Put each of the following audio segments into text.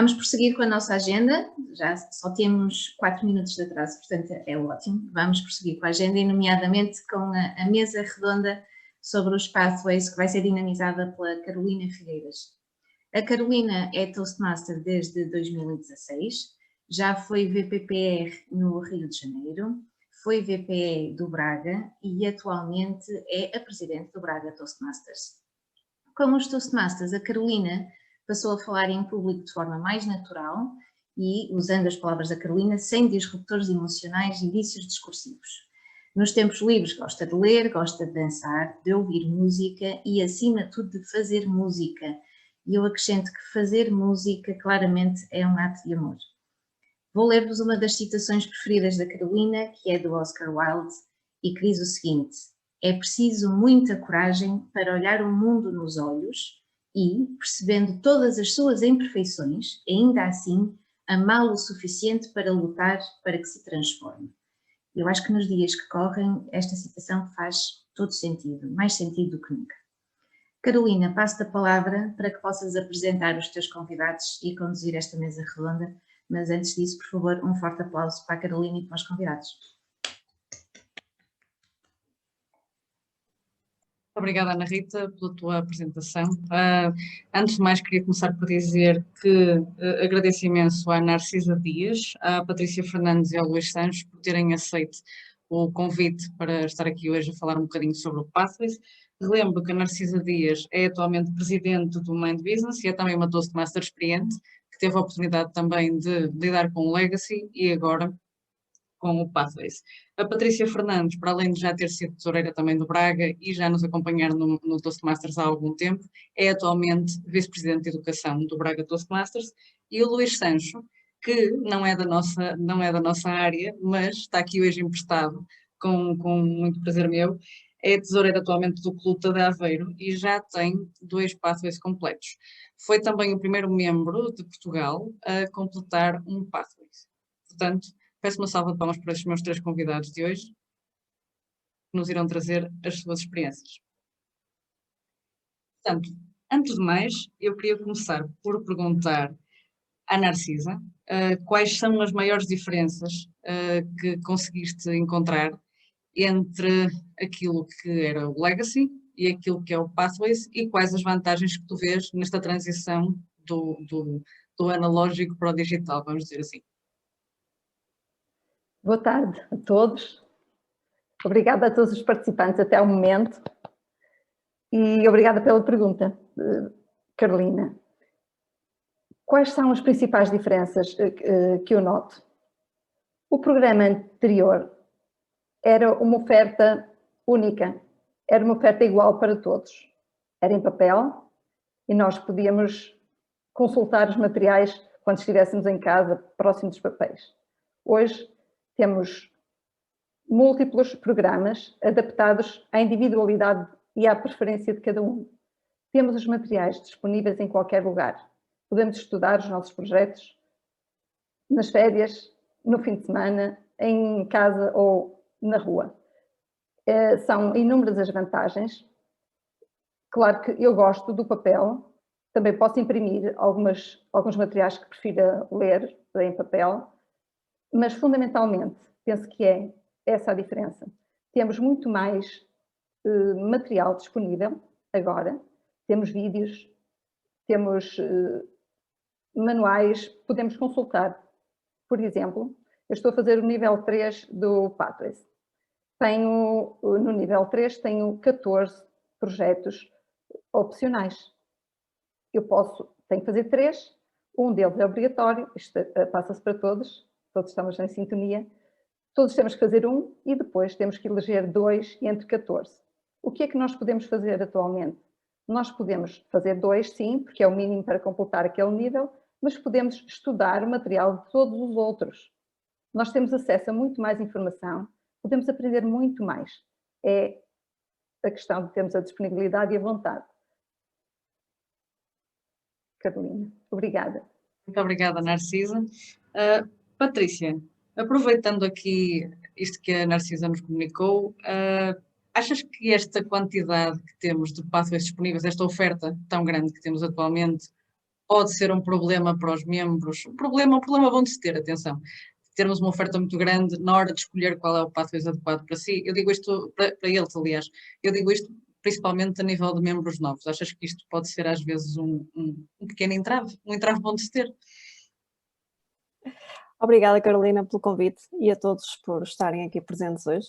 Vamos prosseguir com a nossa agenda, já só temos 4 minutos de atraso, portanto é ótimo. Vamos prosseguir com a agenda e nomeadamente com a mesa redonda sobre os pathways que vai ser dinamizada pela Carolina Figueiras. A Carolina é Toastmaster desde 2016, já foi VPPR no Rio de Janeiro, foi VPE do Braga e atualmente é a presidente do Braga Toastmasters. Com os Toastmasters, a Carolina passou a falar em público de forma mais natural e, usando as palavras da Carolina, sem disruptores emocionais e vícios discursivos. Nos tempos livres gosta de ler, gosta de dançar, de ouvir música e, acima de tudo, de fazer música. E eu acrescento que fazer música claramente é um ato de amor. Vou ler-vos uma das citações preferidas da Carolina, que é do Oscar Wilde, e que diz o seguinte: é preciso muita coragem para olhar o mundo nos olhos e, percebendo todas as suas imperfeições, ainda assim, amá-lo o suficiente para lutar para que se transforme. Eu acho que nos dias que correm, esta citação faz todo sentido, mais sentido do que nunca. Carolina, passo-te a palavra para que possas apresentar os teus convidados e conduzir esta mesa redonda, mas antes disso, por favor, um forte aplauso para a Carolina e para os convidados. Obrigada, Ana Rita, pela tua apresentação. Antes de mais, queria começar por dizer que agradeço imenso à Narcisa Dias, à Patrícia Fernandes e ao Luís Santos por terem aceito o convite para estar aqui hoje a falar um bocadinho sobre o Pathways. Relembro que a Narcisa Dias é atualmente presidente do Mind Business e é também uma Toastmaster experiente, que teve a oportunidade também de lidar com o Legacy e agora com o Pathways. A Patrícia Fernandes, para além de já ter sido tesoureira também do Braga e já nos acompanhar no Toastmasters há algum tempo, é atualmente vice-presidente de Educação do Braga Toastmasters, e o Luís Sancho, que não é da nossa área, mas está aqui hoje emprestado com muito prazer meu, é tesoureiro atualmente do Clube de Aveiro e já tem 2 Pathways completos. Foi também o primeiro membro de Portugal a completar um Pathways. Portanto, peço uma salva de palmas para estes meus 3 convidados de hoje, que nos irão trazer as suas experiências. Portanto, antes de mais, eu queria começar por perguntar à Narcisa quais são as maiores diferenças que conseguiste encontrar entre aquilo que era o Legacy e aquilo que é o Pathways e quais as vantagens que tu vês nesta transição do analógico para o digital, vamos dizer assim. Boa tarde a todos. Obrigada a todos os participantes até ao momento e obrigada pela pergunta, Carolina. Quais são as principais diferenças que eu noto? O programa anterior era uma oferta única, era uma oferta igual para todos. Era em papel e nós podíamos consultar os materiais quando estivéssemos em casa, próximo dos papéis. Hoje temos múltiplos programas adaptados à individualidade e à preferência de cada um. Temos os materiais disponíveis em qualquer lugar. Podemos estudar os nossos projetos nas férias, no fim de semana, em casa ou na rua. São inúmeras as vantagens. Claro que eu gosto do papel, também posso imprimir alguns materiais que prefira ler em papel, mas fundamentalmente penso que é essa a diferença. Temos muito mais material disponível agora, temos vídeos, temos manuais, podemos consultar. Por exemplo, eu estou a fazer o nível 3 do Pathways. No nível 3 tenho 14 projetos opcionais. Tenho que fazer 3, um deles é obrigatório, isto passa-se para todos estamos em sintonia. Todos temos que fazer um e depois temos que eleger 2 entre 14. O que é que nós podemos fazer atualmente? Nós podemos fazer 2, sim, porque é o mínimo para completar aquele nível, mas podemos estudar o material de todos os outros. Nós temos acesso a muito mais informação, podemos aprender muito mais. É a questão de termos a disponibilidade e a vontade. Carolina, obrigada. Muito obrigada, Narcisa. Patrícia, aproveitando aqui isto que a Narcisa nos comunicou, achas que esta quantidade que temos de pathways disponíveis, esta oferta tão grande que temos atualmente, pode ser um problema para os membros. Um problema bom de se ter, atenção. Termos uma oferta muito grande na hora de escolher qual é o pathways adequado para si. Eu digo isto para eles, aliás. Eu digo isto principalmente a nível de membros novos. Achas que isto pode ser às vezes um pequeno entrave? Um entrave bom de se ter? Obrigada, Carolina, pelo convite e a todos por estarem aqui presentes hoje.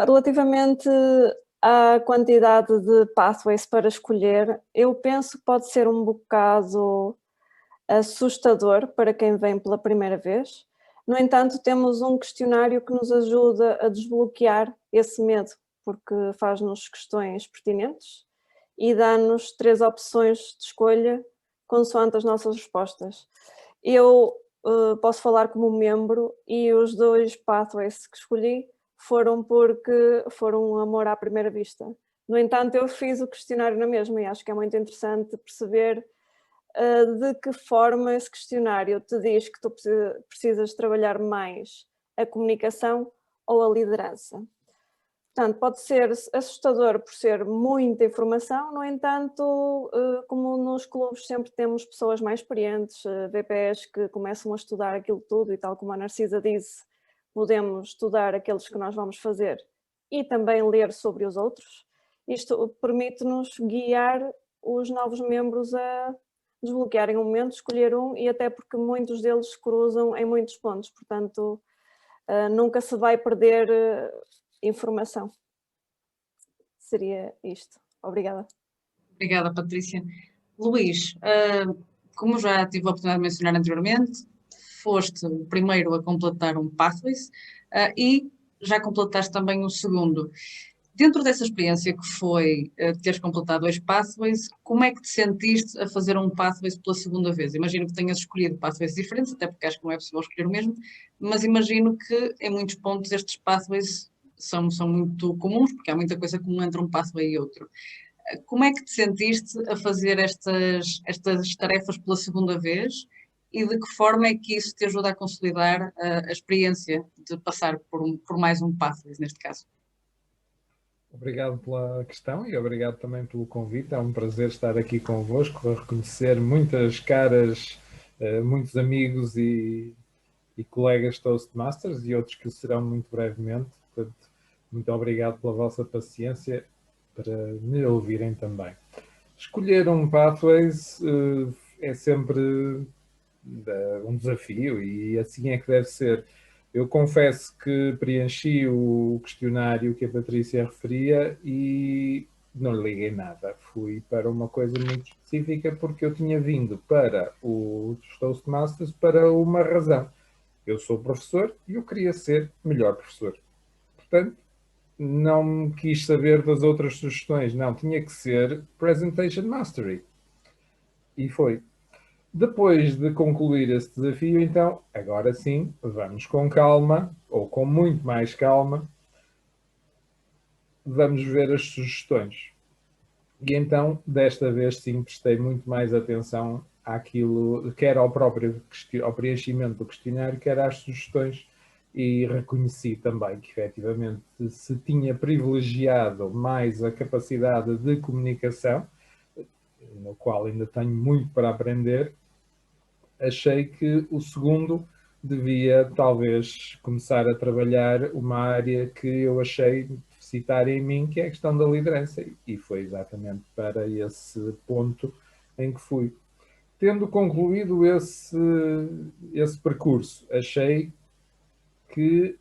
Relativamente à quantidade de pathways para escolher, eu penso que pode ser um bocado assustador para quem vem pela primeira vez. No entanto, temos um questionário que nos ajuda a desbloquear esse medo, porque faz-nos questões pertinentes e dá-nos 3 opções de escolha consoante as nossas respostas. Eu posso falar como membro e os 2 pathways que escolhi foram porque foram um amor à primeira vista. No entanto, eu fiz o questionário na mesma e acho que é muito interessante perceber de que forma esse questionário te diz que tu precisas trabalhar mais a comunicação ou a liderança. Portanto, pode ser assustador por ser muita informação, no entanto, como nos clubes sempre temos pessoas mais experientes, VPs que começam a estudar aquilo tudo e tal como a Narcisa disse, podemos estudar aqueles que nós vamos fazer e também ler sobre os outros. Isto permite-nos guiar os novos membros a desbloquearem um momento, escolher um e até porque muitos deles se cruzam em muitos pontos, portanto, nunca se vai perder informação. Seria isto. Obrigada. Obrigada, Patrícia. Luís, como já tive a oportunidade de mencionar anteriormente, foste o primeiro a completar um Pathways e já completaste também o segundo. Dentro dessa experiência que foi teres completado 2 Pathways, como é que te sentiste a fazer um Pathways pela segunda vez? Imagino que tenhas escolhido Pathways diferentes, até porque acho que não é possível escolher o mesmo, mas imagino que em muitos pontos estes Pathways são muito comuns, porque há muita coisa comum entre um Pathway e outro. Como é que te sentiste a fazer estas tarefas pela segunda vez e de que forma é que isso te ajuda a consolidar a experiência de passar por mais um Pathways, neste caso? Obrigado pela questão e obrigado também pelo convite. É um prazer estar aqui convosco, a reconhecer muitas caras, muitos amigos e colegas Toastmasters e outros que serão muito brevemente. Portanto, muito obrigado pela vossa paciência para me ouvirem também. Escolher um Pathways é sempre um desafio e assim é que deve ser. Eu confesso que preenchi o questionário que a Patrícia referia e não lhe liguei nada. Fui para uma coisa muito específica porque eu tinha vindo para os Toastmasters para uma razão. Eu sou professor e eu queria ser melhor professor. Portanto, não quis saber das outras sugestões. Não, tinha que ser Presentation Mastery. E foi. Depois de concluir esse desafio, então, agora sim, vamos com calma, ou com muito mais calma, vamos ver as sugestões. E então, desta vez sim, prestei muito mais atenção àquilo, quer ao próprio ao preenchimento do questionário, quer às sugestões, e reconheci também que, efetivamente, se tinha privilegiado mais a capacidade de comunicação, no qual ainda tenho muito para aprender, achei que o segundo devia talvez começar a trabalhar uma área que eu achei deficitária em mim, que é a questão da liderança, e foi exatamente para esse ponto em que fui. Tendo concluído esse percurso, achei que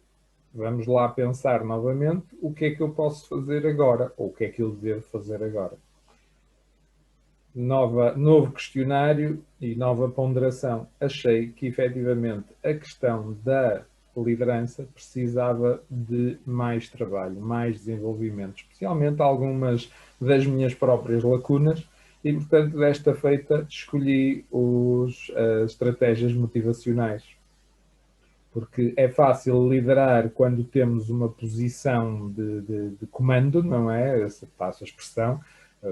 vamos lá pensar novamente o que é que eu posso fazer agora, ou o que é que eu devo fazer agora. Novo questionário e nova ponderação. Achei que, efetivamente, a questão da liderança precisava de mais trabalho, mais desenvolvimento, especialmente algumas das minhas próprias lacunas, e, portanto, desta feita, escolhi as estratégias motivacionais. Porque é fácil liderar quando temos uma posição de comando, não é? Passo a expressão.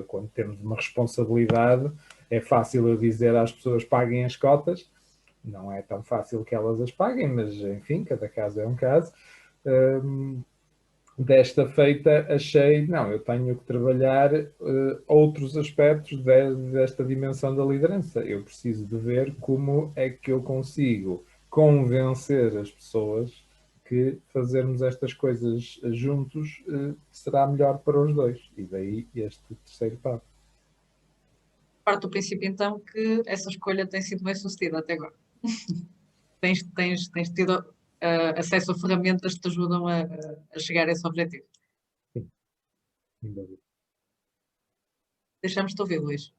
Quando temos uma responsabilidade, é fácil eu dizer às pessoas paguem as cotas, não é tão fácil que elas as paguem, mas enfim, cada caso é um caso. desta feita achei, não, eu tenho que trabalhar outros aspectos desta dimensão da liderança. Eu preciso de ver como é que eu consigo convencer as pessoas que fazermos estas coisas juntos será melhor para os dois. E daí este terceiro passo. Parte do princípio, então, que essa escolha tem sido bem sucedida até agora. Tens tido acesso a ferramentas que te ajudam a chegar a esse objetivo. Sim, sem dúvida. Deixamos-te ouvir, Luís.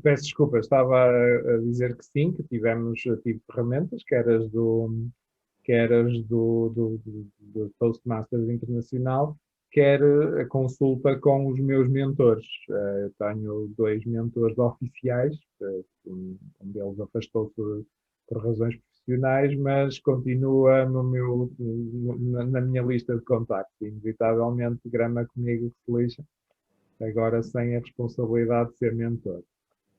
Peço desculpa, estava a dizer que sim, que tive ferramentas, que eras do Toastmasters Internacional, quer a consulta com os meus mentores. Eu tenho 2 mentores oficiais, um deles afastou-se por razões profissionais, mas continua na minha lista de contactos. Inevitavelmente grama comigo que se lixa, agora sem a responsabilidade de ser mentor.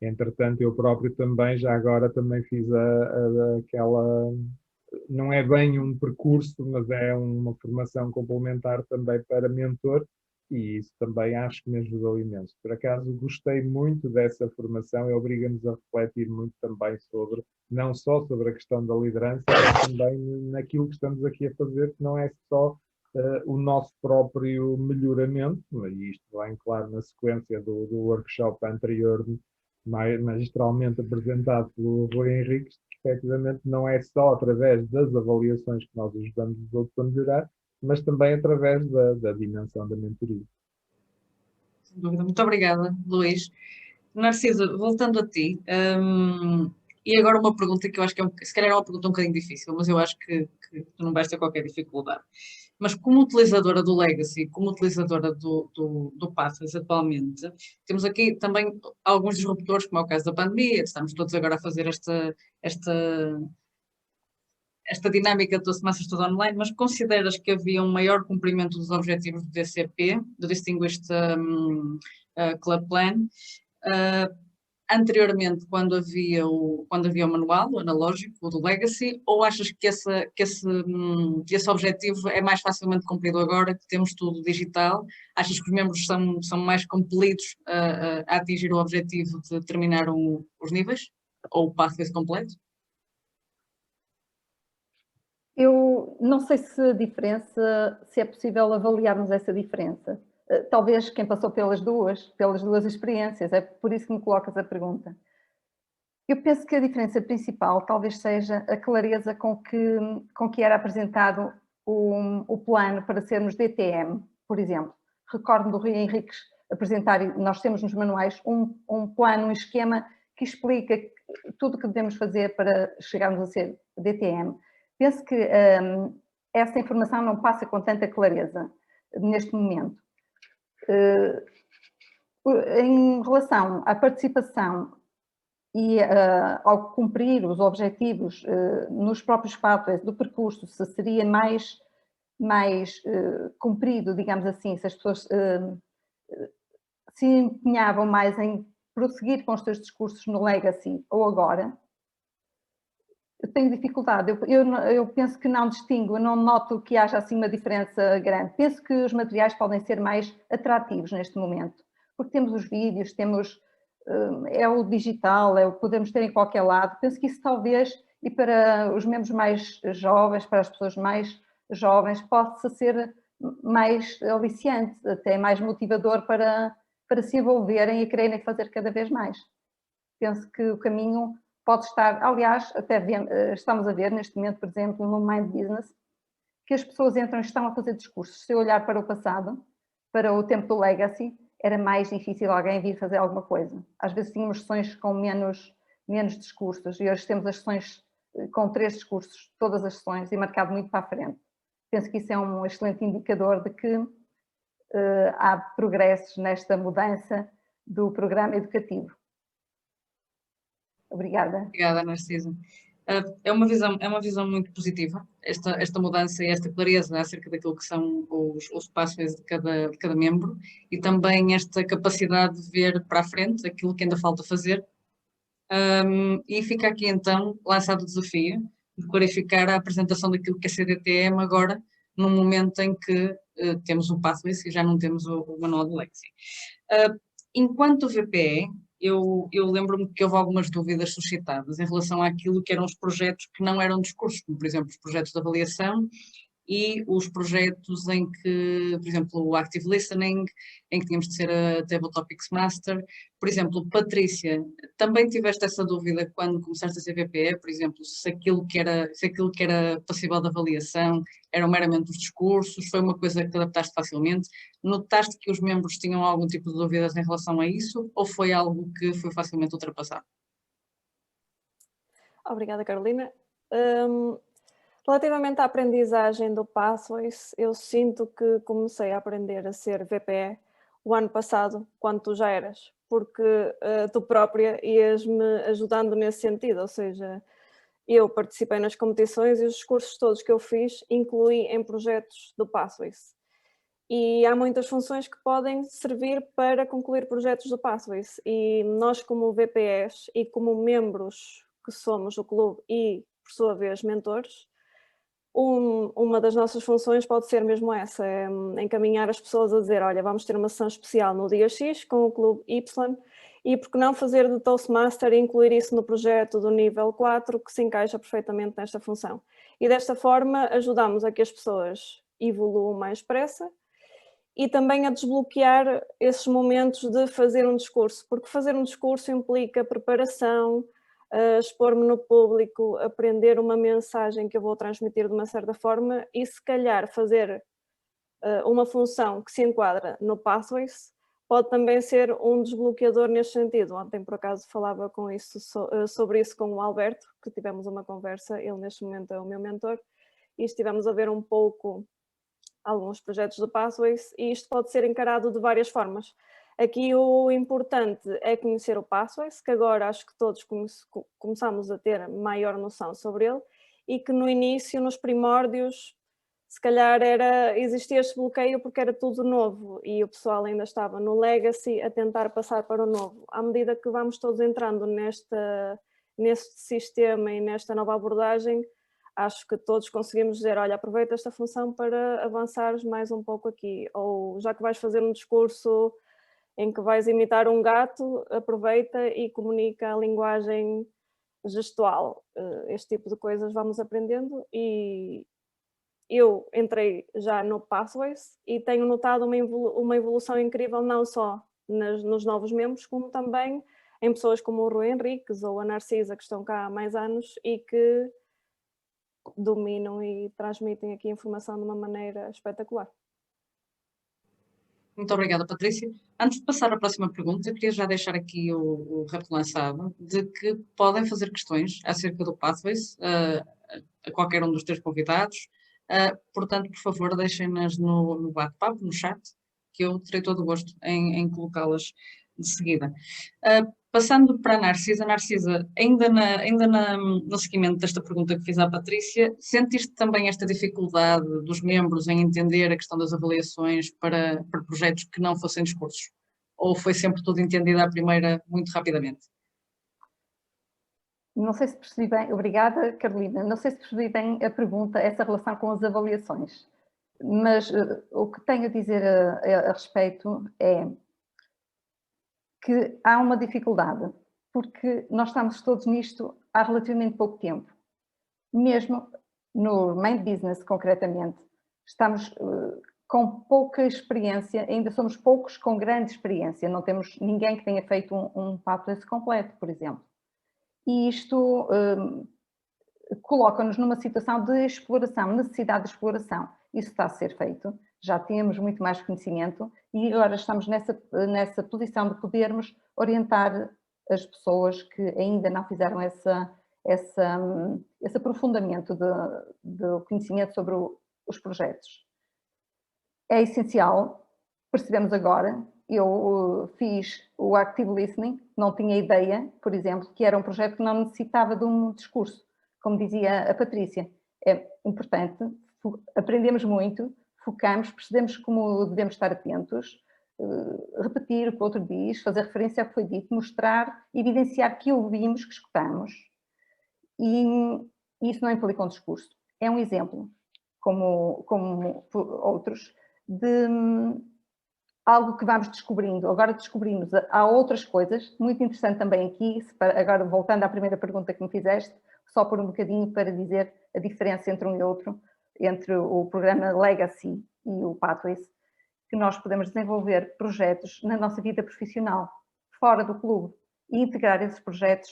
Entretanto, eu próprio também, já agora também fiz aquela, não é bem um percurso, mas é uma formação complementar também para mentor, e isso também acho que me ajudou imenso. Por acaso, gostei muito dessa formação e obriga-nos a refletir muito também sobre, não só sobre a questão da liderança, mas também naquilo que estamos aqui a fazer, que não é só o nosso próprio melhoramento, e isto vem, claro, na sequência do workshop anterior, magistralmente apresentado pelo Rui Henriques, que efetivamente não é só através das avaliações que nós ajudamos os outros a melhorar, mas também através da dimensão da mentoria. Sem dúvida. Muito obrigada, Luís. Narcisa, voltando a ti, e agora uma pergunta que eu acho que se calhar é uma pergunta um bocadinho difícil, mas eu acho que tu não vais ter qualquer dificuldade. Mas como utilizadora do Legacy, como utilizadora do Pathways atualmente, temos aqui também alguns disruptores, como é o caso da pandemia, estamos todos agora a fazer esta dinâmica de Toastmasters toda online, mas consideras que havia um maior cumprimento dos objetivos do DCP, do Distinguished Club Plan, anteriormente, quando havia o manual, o analógico, o do Legacy, ou achas que esse objetivo é mais facilmente cumprido agora, que temos tudo digital? Achas que os membros são mais compelidos a atingir o objetivo de terminar os níveis? Ou o pathway completo? Eu não sei se é possível avaliarmos essa diferença. Talvez quem passou pelas duas experiências, é por isso que me colocas a pergunta. Eu penso que a diferença principal talvez seja a clareza com que era apresentado o plano para sermos DTM, por exemplo. Recordo do Rui Henriques apresentar, nós temos nos manuais um plano, um esquema que explica tudo o que devemos fazer para chegarmos a ser DTM. Penso que essa informação não passa com tanta clareza neste momento. Em relação à participação e ao cumprir os objetivos nos próprios pathways do percurso, se seria mais cumprido, digamos assim, se as pessoas se empenhavam mais em prosseguir com os seus discursos no Legacy ou agora, eu tenho dificuldade, eu penso que não distingo, eu não noto que haja assim uma diferença grande. Penso que os materiais podem ser mais atrativos neste momento, porque temos os vídeos, é o digital, é o que podemos ter em qualquer lado. Penso que isso talvez, e para os membros mais jovens, para as pessoas mais jovens, possa ser mais aliciante, até mais motivador para se envolverem e quererem fazer cada vez mais. Penso que o caminho pode estar, aliás, até estamos a ver neste momento, por exemplo, no Mind Business, que as pessoas entram e estão a fazer discursos. Se eu olhar para o passado, para o tempo do Legacy, era mais difícil alguém vir fazer alguma coisa. Às vezes tínhamos sessões com menos discursos e hoje temos as sessões com 3 discursos, todas as sessões, e marcado muito para a frente. Penso que isso é um excelente indicador de que há progressos nesta mudança do programa educativo. Obrigada. Obrigada, Narcisa. É uma visão muito positiva, esta mudança e esta clareza acerca daquilo que são os passos de cada membro, e também esta capacidade de ver para a frente aquilo que ainda falta fazer. E fica aqui então lançado o desafio de clarificar a apresentação daquilo que é CDTM agora, num momento em que temos o Pathways e já não temos o manual de Lexi. Enquanto VPE, eu lembro-me que houve algumas dúvidas suscitadas em relação àquilo que eram os projetos que não eram discursos, como por exemplo os projetos de avaliação e os projetos em que, por exemplo, o Active Listening, em que tínhamos de ser a Table Topics Master. Por exemplo, Patrícia, também tiveste essa dúvida quando começaste a ser VPE, por exemplo, se aquilo que era passível de avaliação eram meramente os discursos, foi uma coisa que te adaptaste facilmente? Notaste que os membros tinham algum tipo de dúvidas em relação a isso, ou foi algo que foi facilmente ultrapassado? Obrigada, Carolina. Relativamente à aprendizagem do Pathways, eu sinto que comecei a aprender a ser VPE o ano passado, quando tu já eras, porque tu própria ias-me ajudando nesse sentido, ou seja, eu participei nas competições e os discursos todos que eu fiz incluí em projetos do Pathways. E há muitas funções que podem servir para concluir projetos do Pathways, e nós como VPEs e como membros que somos do clube e, por sua vez, mentores, uma das nossas funções pode ser mesmo essa, é encaminhar as pessoas a dizer, olha, vamos ter uma sessão especial no dia X com o Clube Y, e por que não fazer de Toastmaster e incluir isso no projeto do nível 4 que se encaixa perfeitamente nesta função. E desta forma ajudamos a que as pessoas evoluam mais depressa e também a desbloquear esses momentos de fazer um discurso, porque fazer um discurso implica preparação, expor-me no público, aprender uma mensagem que eu vou transmitir de uma certa forma e se calhar fazer uma função que se enquadra no Pathways pode também ser um desbloqueador neste sentido. Ontem por acaso falava sobre isso com o Alberto, que tivemos uma conversa, ele neste momento é o meu mentor, e estivemos a ver um pouco alguns projetos do Pathways e isto pode ser encarado de várias formas. Aqui o importante é conhecer o Pathways, que agora acho que todos começamos a ter maior noção sobre ele e que no início, nos primórdios, se calhar existia este bloqueio porque era tudo novo e o pessoal ainda estava no legacy a tentar passar para o novo. À medida que vamos todos entrando neste sistema e nesta nova abordagem, acho que todos conseguimos dizer, olha, aproveita esta função para avançares mais um pouco aqui. Ou já que vais fazer um discurso em que vais imitar um gato, aproveita e comunica a linguagem gestual. Este tipo de coisas vamos aprendendo e eu entrei já no Pathways e tenho notado uma evolução incrível não só nos novos membros, como também em pessoas como o Rui Henriques ou a Narcisa, que estão cá há mais anos e que dominam e transmitem aqui informação de uma maneira espetacular. Muito obrigada, Patrícia. Antes de passar à próxima pergunta, eu queria já deixar aqui o repto lançado de que podem fazer questões acerca do Pathways a qualquer um dos teus convidados. Portanto, por favor, deixem-nas no bate-papo, no chat, que eu terei todo o gosto em colocá-las de seguida. Passando para a Narcisa, ainda no seguimento desta pergunta que fiz à Patrícia, sentiste também esta dificuldade dos membros em entender a questão das avaliações para projetos que não fossem discursos? Ou foi sempre tudo entendido à primeira, muito rapidamente? Não sei se percebi bem, obrigada Carolina, não sei se percebi bem a pergunta, essa relação com as avaliações, mas o que tenho a dizer a respeito é que há uma dificuldade, porque nós estamos todos nisto há relativamente pouco tempo. Mesmo no main business, concretamente, estamos com pouca experiência, ainda somos poucos com grande experiência, não temos ninguém que tenha feito um Pathways completo, por exemplo. E isto coloca-nos numa situação de exploração, necessidade de exploração. Isso está a ser feito, já temos muito mais conhecimento e agora estamos nessa posição de podermos orientar as pessoas que ainda não fizeram esse aprofundamento de conhecimento sobre os projetos. É essencial, percebemos agora, eu fiz o Active Listening, não tinha ideia, por exemplo, que era um projeto que não necessitava de um discurso. Como dizia a Patrícia, é importante, aprendemos muito, focamos, percebemos como devemos estar atentos, repetir o que o outro diz, fazer referência ao que foi dito, mostrar, evidenciar que ouvimos, que escutamos. E isso não implica um discurso. É um exemplo, como outros. de algo que vamos descobrindo. Agora descobrimos, há outras coisas, muito interessante também aqui, agora voltando à primeira pergunta que me fizeste, só por um bocadinho para dizer a diferença entre um e outro, entre o programa Legacy e o Pathways, que nós podemos desenvolver projetos na nossa vida profissional, fora do clube, e integrar esses projetos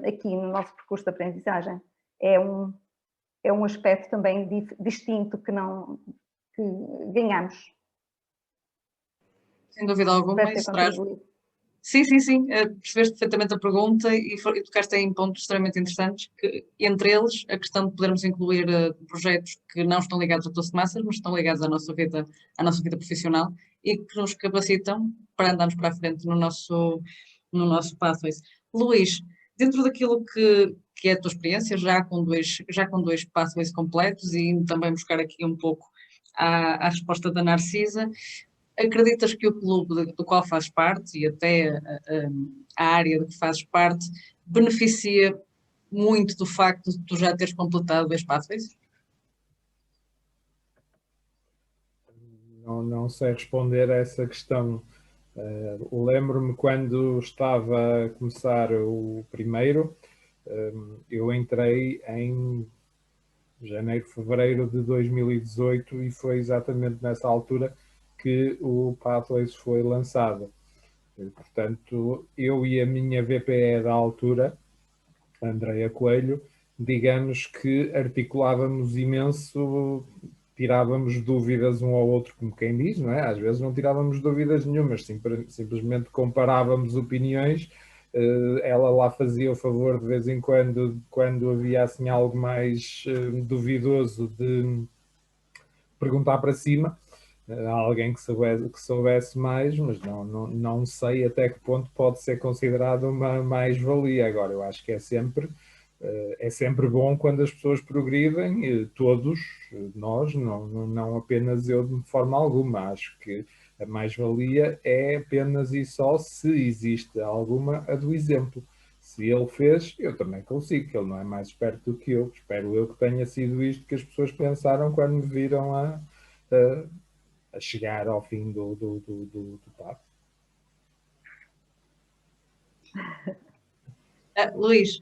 aqui no nosso percurso de aprendizagem. É um aspecto também distinto que ganhamos. Sem dúvida alguma, isso traz... Sim, percebeste perfeitamente a pergunta e tocaste em pontos extremamente interessantes, que, entre eles a questão de podermos incluir projetos que não estão ligados a Toastmasters, mas estão ligados à nossa vida profissional e que nos capacitam para andarmos para a frente no nosso Pathways. Luís, dentro daquilo que é a tua experiência, já com dois Pathways completos e indo também buscar aqui um pouco à resposta da Narcisa, acreditas que o clube do qual fazes parte e até a área de que fazes parte beneficia muito do facto de tu já teres completado dois Pathways? Não sei responder a essa questão. Lembro-me quando estava a começar o primeiro, eu entrei em janeiro, fevereiro de 2018 e foi exatamente nessa altura que o Pathways foi lançado. Portanto, eu e a minha VPE da altura, Andreia Coelho, digamos que articulávamos imenso, tirávamos dúvidas um ao outro, como quem diz, não é? Às vezes não tirávamos dúvidas nenhumas, simplesmente comparávamos opiniões. Ela lá fazia o favor de vez em quando havia assim algo mais duvidoso, de perguntar para cima a alguém que soubesse mais, mas não sei até que ponto pode ser considerado uma mais-valia. Agora, eu acho que é sempre bom quando as pessoas progridem, todos nós, não apenas eu de forma alguma. Acho que a mais-valia é apenas e só se existe alguma a do exemplo. Se ele fez, eu também consigo, que ele não é mais esperto do que eu. Espero eu que tenha sido isto que as pessoas pensaram quando me viram a chegar ao fim do papo. Luís,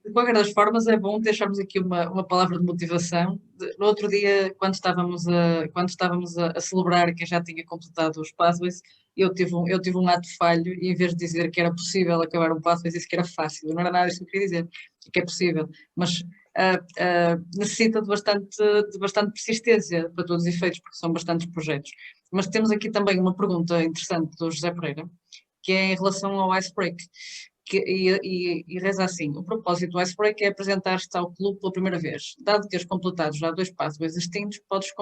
de qualquer das formas é bom deixarmos aqui uma palavra de motivação. No outro dia, quando estávamos a celebrar quem já tinha completado os Pathways, eu tive um ato falho e em vez de dizer que era possível acabar um Pathways, disse que era fácil. Não era nada disso que eu queria dizer, que é possível, mas necessita de bastante persistência para todos os efeitos, porque são bastantes projetos. Mas temos aqui também uma pergunta interessante do José Pereira, que é em relação ao Icebreak, e reza assim: o propósito do Icebreak é apresentar-te ao clube pela primeira vez. Dado que teres completado já 2 Pathways distintos, podes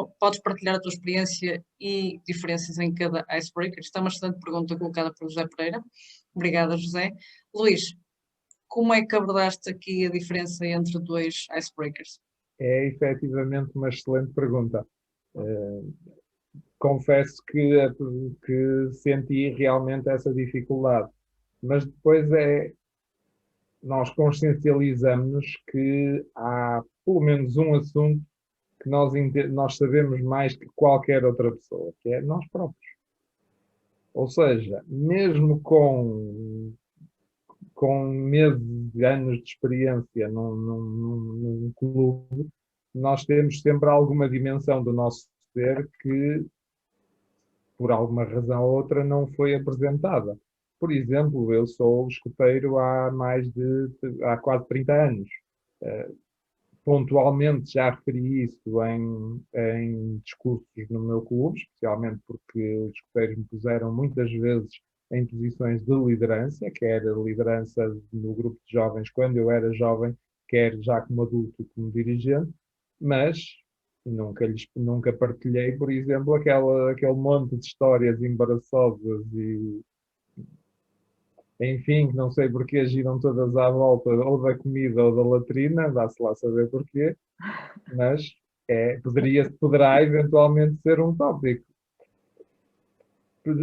partilhar a tua experiência e diferenças em cada Icebreaker. Isto é uma excelente pergunta colocada por José Pereira. Obrigada, José. Luís, como é que abordaste aqui a diferença entre 2 Icebreakers? É efetivamente uma excelente pergunta. Confesso que senti realmente essa dificuldade, mas depois nós consciencializamos-nos que há pelo menos um assunto que nós sabemos mais que qualquer outra pessoa, que é nós próprios. Ou seja, mesmo com meses, anos de experiência num clube, nós temos sempre alguma dimensão do nosso ser que, por alguma razão ou outra, não foi apresentada. Por exemplo, eu sou escoteiro há quase 30 anos. Pontualmente já referi isso em discursos no meu clube, especialmente porque os escoteiros me puseram muitas vezes em posições de liderança, quer liderança no grupo de jovens quando eu era jovem, quer já como adulto como dirigente, mas nunca partilhei, por exemplo, aquele monte de histórias embaraçosas e, enfim, que não sei porque giram todas à volta ou da comida ou da latrina, dá-se lá saber porquê, mas poderá eventualmente ser um tópico.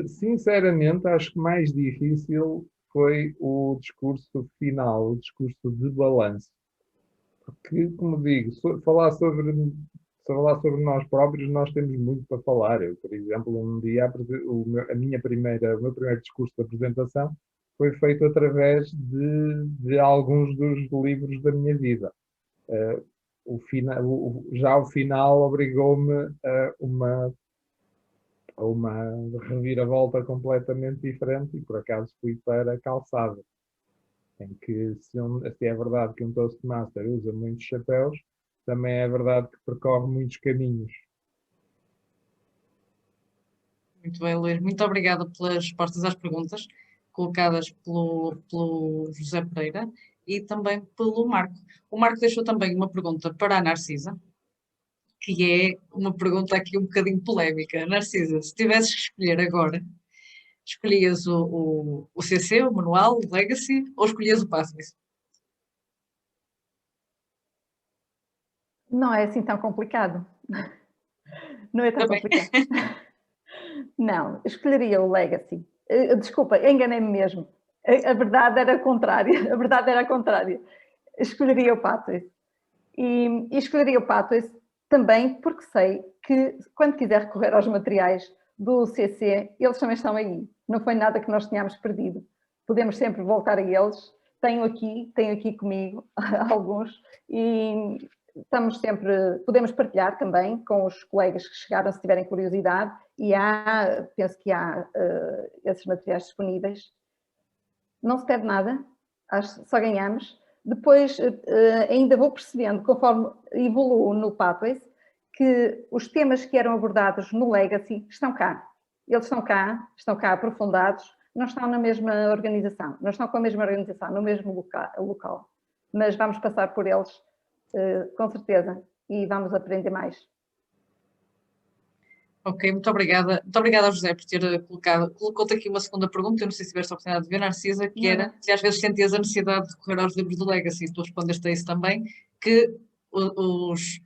Sinceramente, acho que mais difícil foi o discurso final, o discurso de balanço. Porque, como digo, falar sobre se falar sobre nós próprios, nós temos muito para falar. Eu, por exemplo, um dia o meu primeiro discurso de apresentação foi feito através de alguns dos livros da minha vida. Já o final obrigou-me a uma reviravolta completamente diferente e por acaso fui para a calçada, em que se é verdade que um Toastmaster usa muitos chapéus, também é verdade que percorre muitos caminhos. Muito bem, Luís. Muito obrigada pelas respostas às perguntas colocadas pelo José Pereira e também pelo Marco. O Marco deixou também uma pergunta para a Narcisa, que é uma pergunta aqui um bocadinho polémica. Narcisa, se tivesses que escolher agora, escolhias o CC, o Manual, o Legacy, ou escolhias o Pathways? Não é assim tão complicado. Não é tão complicado. Não, escolheria o Legacy. Desculpa, enganei-me mesmo. A verdade era a contrária. A verdade era a contrária. Escolheria o Pathways. E escolheria o Pathways também porque sei que quando quiser recorrer aos materiais do CC, eles também estão aí. Não foi nada que nós tenhamos perdido. Podemos sempre voltar a eles. Tenho aqui comigo alguns e estamos sempre, podemos partilhar também com os colegas que chegaram se tiverem curiosidade e penso que há esses materiais disponíveis. Não se perde nada, só ganhamos. Depois ainda vou percebendo, conforme evoluo no Pathways, que os temas que eram abordados no Legacy estão cá. Eles estão cá aprofundados, não estão na mesma organização, não estão com a mesma organização, no mesmo local. Mas vamos passar por eles, com certeza, e vamos aprender mais. Ok, muito obrigada. Muito obrigada, José, por ter colocou-te aqui uma segunda pergunta. Eu não sei se tiveste a oportunidade de ver, Narcisa, que era se às vezes sentias a necessidade de recorrer aos livros do Legacy, e tu respondeste a isso também, que os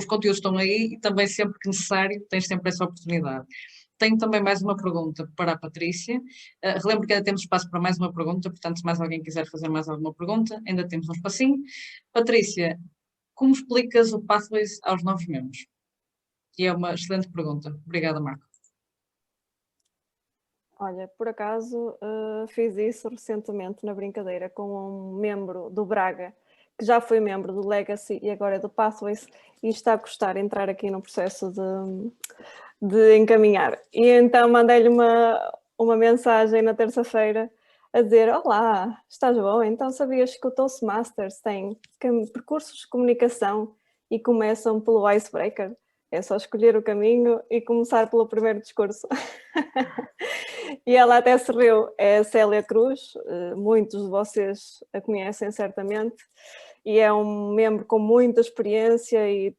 conteúdos estão aí e também sempre que necessário tens sempre essa oportunidade. Tenho também mais uma pergunta para a Patrícia. Relembro que ainda temos espaço para mais uma pergunta, portanto, se mais alguém quiser fazer mais alguma pergunta, ainda temos um espacinho. Patrícia, como explicas o Pathways aos novos membros? Que é uma excelente pergunta. Obrigada, Marco. Olha, por acaso fiz isso recentemente na brincadeira com um membro do Braga, que já foi membro do Legacy e agora é do Pathways, e está a gostar de entrar aqui no processo de encaminhar. E então mandei-lhe uma mensagem na terça-feira a dizer: olá, estás bom? Então sabias que o Toastmasters tem percursos de comunicação e começam pelo icebreaker? É só escolher o caminho e começar pelo primeiro discurso. E ela até se riu. É a Célia Cruz, muitos de vocês a conhecem certamente, e é um membro com muita experiência e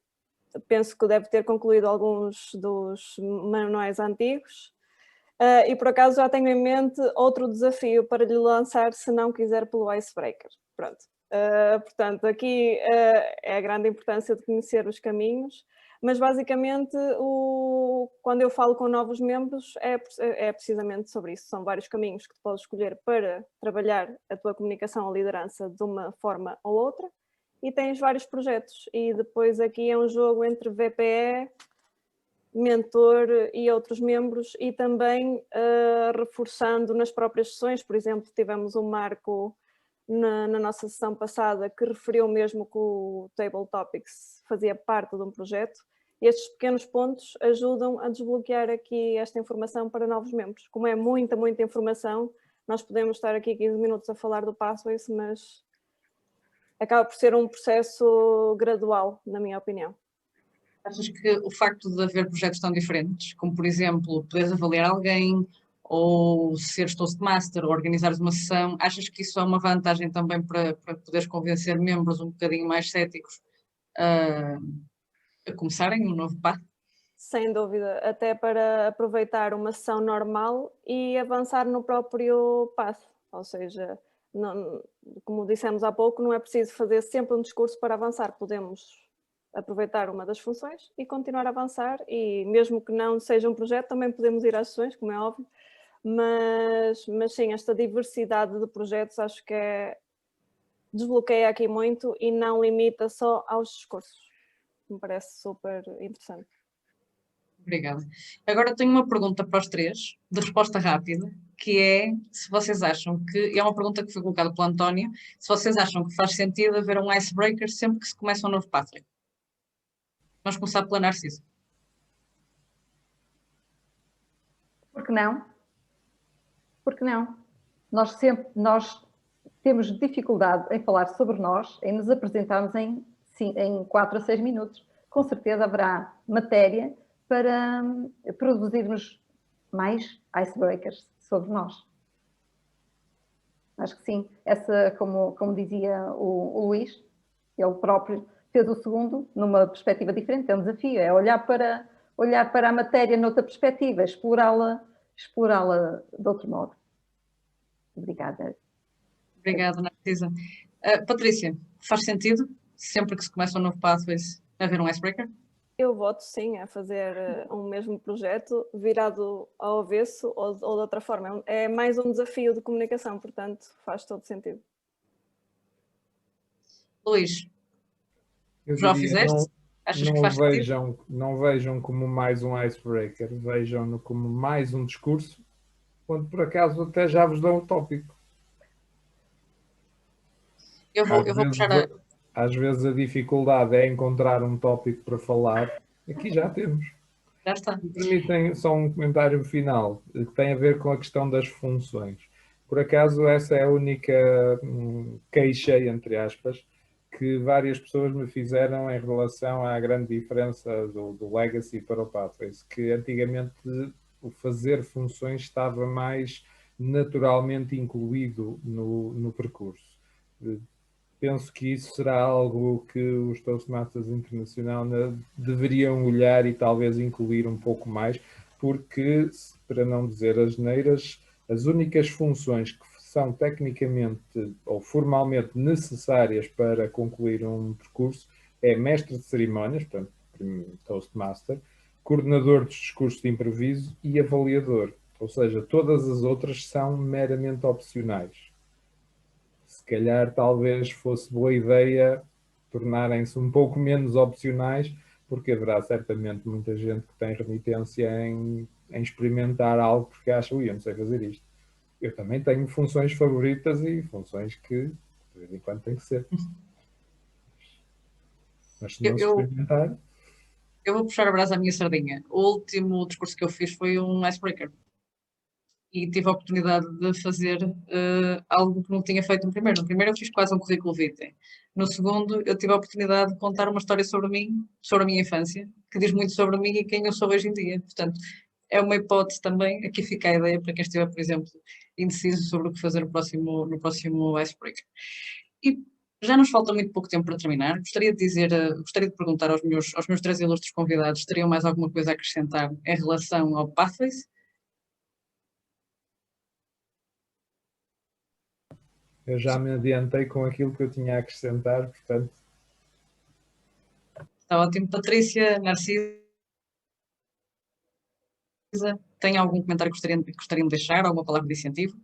penso que deve ter concluído alguns dos manuais antigos. E por acaso já tenho em mente outro desafio para lhe lançar se não quiser pelo icebreaker. Pronto. Portanto, aqui é a grande importância de conhecer os caminhos. Mas basicamente, quando eu falo com novos membros, é precisamente sobre isso. São vários caminhos que tu podes escolher para trabalhar a tua comunicação ou liderança de uma forma ou outra. E tens vários projetos. E depois aqui é um jogo entre VPE, mentor e outros membros. E também reforçando nas próprias sessões. Por exemplo, tivemos um Marco na nossa sessão passada que referiu mesmo que o Table Topics fazia parte de um projeto. E estes pequenos pontos ajudam a desbloquear aqui esta informação para novos membros. Como é muita informação, nós podemos estar aqui 15 minutos a falar do Pathways, mas acaba por ser um processo gradual, na minha opinião. Achas que o facto de haver projetos tão diferentes, como por exemplo, poderes avaliar alguém, ou seres Toastmaster, ou organizares uma sessão, achas que isso é uma vantagem também para poderes convencer membros um bocadinho mais céticos a começarem um novo path? Sem dúvida, até para aproveitar uma sessão normal e avançar no próprio path, ou seja, não, como dissemos há pouco, não é preciso fazer sempre um discurso para avançar, podemos aproveitar uma das funções e continuar a avançar, e mesmo que não seja um projeto, também podemos ir às sessões, como é óbvio, mas sim, esta diversidade de projetos acho que desbloqueia aqui muito e não limita só aos discursos. me parece super interessante. Obrigada. Agora tenho uma pergunta para os três, de resposta rápida, que é se vocês acham que, é uma pergunta que foi colocada pelo António, se vocês acham que faz sentido haver um icebreaker sempre que se começa um novo pathway. Vamos começar pela Narciso. Por que não? Por que não? Nós temos dificuldade em falar sobre nós, em nos apresentarmos em 4 a 6 minutos. Com certeza haverá matéria para produzirmos mais icebreakers sobre nós. Acho que sim. Essa, como dizia o Luís, ele próprio fez o segundo numa perspectiva diferente. É um desafio, é olhar para a matéria noutra perspectiva, explorá-la de outro modo. Obrigada. Obrigada, Narcisa. Patrícia, faz sentido, sempre que se começa um novo pathway, haver um icebreaker? Eu voto sim a fazer um mesmo projeto virado ao avesso ou de outra forma. É mais um desafio de comunicação, portanto faz todo sentido. Luís, Eu já o diria, fizeste? Achas que faz sentido? não vejam como mais um icebreaker, vejam-no como mais um discurso, quando por acaso até já vos dão o tópico. Eu vou puxar a... Às vezes a dificuldade é encontrar um tópico para falar. Aqui já temos. Já está. Me permitem só um comentário final, que tem a ver com a questão das funções. Por acaso, essa é a única queixa, entre aspas, que várias pessoas me fizeram em relação à grande diferença do Legacy para o Pathways, que antigamente o fazer funções estava mais naturalmente incluído no percurso. Penso que isso será algo que os Toastmasters Internacional deveriam olhar e talvez incluir um pouco mais, porque, para não dizer asneiras, as únicas funções que são tecnicamente ou formalmente necessárias para concluir um percurso é mestre de cerimónias, portanto, Toastmaster, coordenador dos discursos de improviso e avaliador. Ou seja, todas as outras são meramente opcionais. Se calhar talvez fosse boa ideia tornarem-se um pouco menos opcionais, porque haverá certamente muita gente que tem remitência em experimentar algo porque acha, eu não sei fazer isto. Eu também tenho funções favoritas e funções que de vez em quando tem que ser. Mas se não se experimentar... Eu vou puxar a brasa à minha sardinha. O último discurso que eu fiz foi um icebreaker. E tive a oportunidade de fazer algo que não tinha feito no primeiro. No primeiro eu fiz quase um currículo vitae. No segundo eu tive a oportunidade de contar uma história sobre mim, sobre a minha infância, que diz muito sobre mim e quem eu sou hoje em dia. Portanto, é uma hipótese também. Aqui fica a ideia para quem estiver, por exemplo, indeciso sobre o que fazer no próximo icebreaker. E já nos falta muito pouco tempo para terminar. Gostaria de perguntar aos meus três ilustres convidados se teriam mais alguma coisa a acrescentar em relação ao Pathways. Eu já me adiantei com aquilo que eu tinha a acrescentar, portanto... Está ótimo. Patrícia, Narcisa, tem algum comentário que gostariam de deixar? Alguma palavra de incentivo?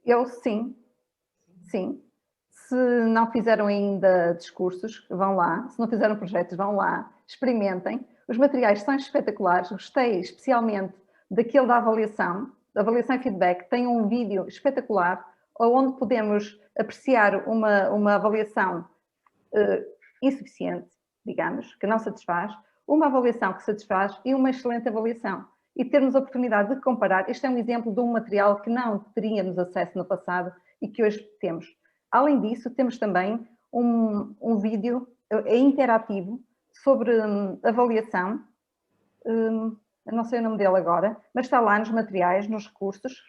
Eu sim. Se não fizeram ainda discursos, vão lá. Se não fizeram projetos, vão lá. Experimentem. Os materiais são espetaculares. Gostei especialmente daquele da avaliação e feedback. Tem um vídeo espetacular onde podemos apreciar uma avaliação insuficiente, digamos, que não satisfaz, uma avaliação que satisfaz e uma excelente avaliação. E termos a oportunidade de comparar. Este é um exemplo de um material que não teríamos acesso no passado e que hoje temos. Além disso, temos também um vídeo interativo sobre avaliação. Eu não sei o nome dele agora, mas está lá nos materiais, nos recursos.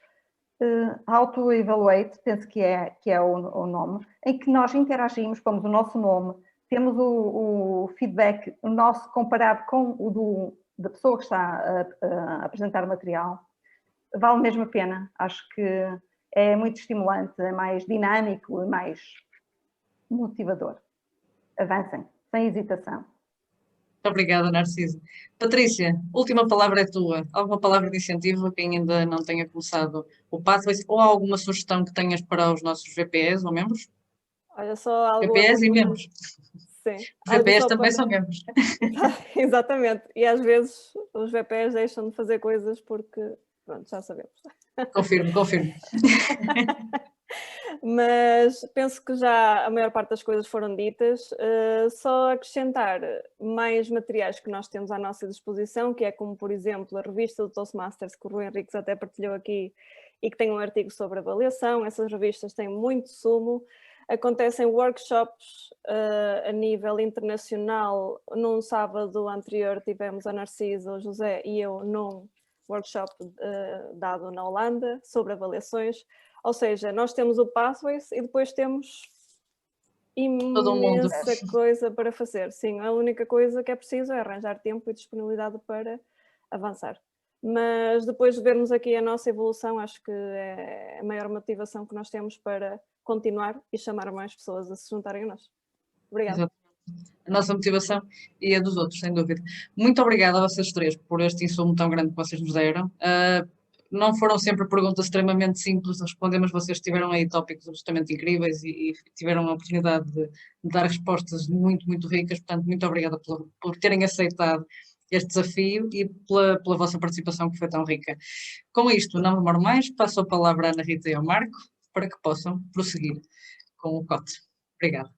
How to Evaluate, penso que é o nome, em que nós interagimos, pomos o nosso nome, temos o feedback, o nosso comparado com o da pessoa que está a apresentar o material. Vale mesmo a pena. Acho que é muito estimulante, é mais dinâmico e mais motivador. Avancem, sem hesitação. Muito obrigada, Narciso. Patrícia, última palavra é tua. Alguma palavra de incentivo a quem ainda não tenha começado o Pathways ou alguma sugestão que tenhas para os nossos VPS ou membros? Olha, só algo VPS e membros. Sim. Os VPs Só também para- são membros. Exatamente. E às vezes os VPs deixam de fazer coisas porque, pronto, já sabemos. Confirmo. Mas penso que já a maior parte das coisas foram ditas. Só acrescentar mais materiais que nós temos à nossa disposição, que é como, por exemplo, a revista do Toastmasters, que o Rui Henriques até partilhou aqui, e que tem um artigo sobre avaliação. Essas revistas têm muito sumo. Acontecem workshops a nível internacional. Num sábado anterior tivemos a Narcisa, o José e eu num workshop dado na Holanda sobre avaliações. Ou seja, nós temos o Pathways e depois temos Todo um mundo. imensa coisa para fazer. Sim, a única coisa que é preciso é arranjar tempo e disponibilidade para avançar. Mas depois de vermos aqui a nossa evolução, acho que é a maior motivação que nós temos para continuar e chamar mais pessoas a se juntarem a nós. Obrigada. Exato. A nossa motivação e a dos outros, sem dúvida. Muito obrigada a vocês três por este insumo tão grande que vocês nos deram. Não foram sempre perguntas extremamente simples de responder, mas vocês tiveram aí tópicos absolutamente incríveis e tiveram a oportunidade de dar respostas muito, muito ricas. Portanto, muito obrigada por terem aceitado este desafio e pela vossa participação que foi tão rica. Com isto, não demoro mais, passo a palavra à Ana Rita e ao Marco para que possam prosseguir com o COT. Obrigada.